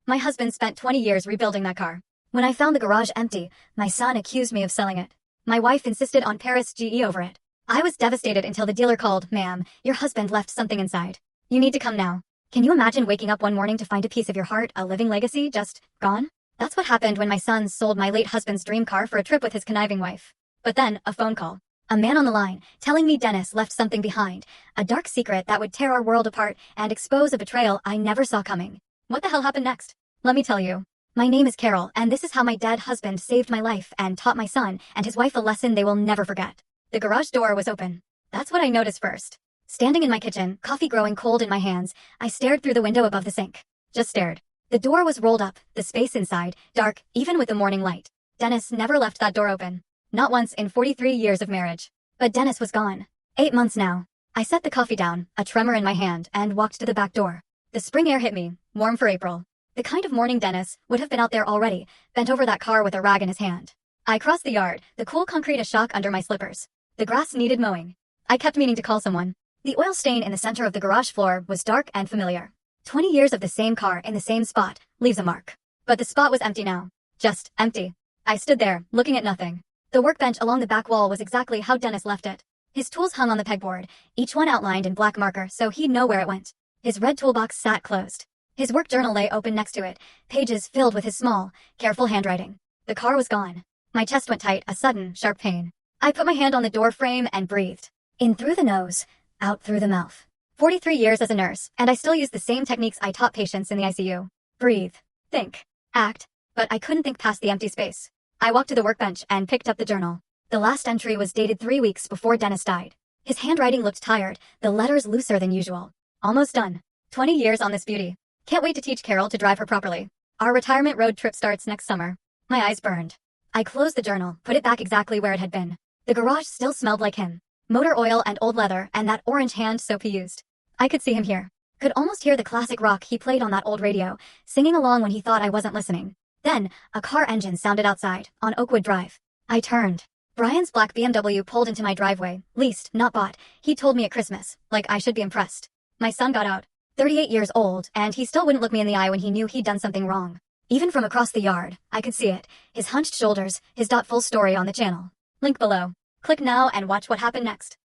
My husband spent 20 years rebuilding that car. When I found the garage empty, my son accused me of selling it. My wife insisted on Paris GE over it. I was devastated until the dealer called. "Ma'am, your husband left something inside. You need to come now." Can you imagine waking up one morning to find a piece of your heart, a living legacy, just gone? That's what happened when my son sold my late husband's dream car for a trip with his conniving wife. But then, a phone call. A man on the line, telling me Dennis left something behind, a dark secret that would tear our world apart and expose a betrayal I never saw coming. What the hell happened next? Let me tell you. My name is Carol, and this is how my dead husband saved my life and taught my son and his wife a lesson they will never forget. The garage door was open. That's what I noticed first. Standing in my kitchen, coffee growing cold in my hands, I stared through the window above the sink. Just stared. The door was rolled up, the space inside, dark, even with the morning light. Dennis never left that door open. Not once in 43 years of marriage. But Dennis was gone. 8 months now. I set the coffee down, a tremor in my hand, and walked to the back door. The spring air hit me, warm for April. The kind of morning Dennis would have been out there already, bent over that car with a rag in his hand. I crossed the yard, the cool concrete a shock under my slippers. The grass needed mowing. I kept meaning to call someone. The oil stain in the center of the garage floor was dark and familiar. 20 years of the same car in the same spot leaves a mark. But the spot was empty now. Just empty. I stood there, looking at nothing. The workbench along the back wall was exactly how Dennis left it. His tools hung on the pegboard, each one outlined in black marker so he'd know where it went. His red toolbox sat closed. His work journal lay open next to it, pages filled with his small, careful handwriting. The car was gone. My chest went tight, a sudden, sharp pain. I put my hand on the door frame and breathed. In through the nose, out through the mouth. 43 years as a nurse, and I still use the same techniques I taught patients in the ICU. Breathe. Think. Act. But I couldn't think past the empty space. I walked to the workbench and picked up the journal. The last entry was dated 3 weeks before Dennis died. His handwriting looked tired, the letters looser than usual. Almost done. 20 years on this beauty. Can't wait to teach Carol to drive her properly. Our retirement road trip starts next summer. My eyes burned. I closed the journal, put it back exactly where it had been. The garage still smelled like him. Motor oil and old leather and that orange hand soap he used. I could see him here. Could almost hear the classic rock he played on that old radio, singing along when he thought I wasn't listening. Then, a car engine sounded outside, on Oakwood Drive. I turned. Brian's black BMW pulled into my driveway, leased, not bought. He told me at Christmas, like I should be impressed. My son got out. 38 years old, and he still wouldn't look me in the eye when he knew he'd done something wrong. Even from across the yard, I could see it. His hunched shoulders, his full story on the channel. Link below. Click now and watch what happened next.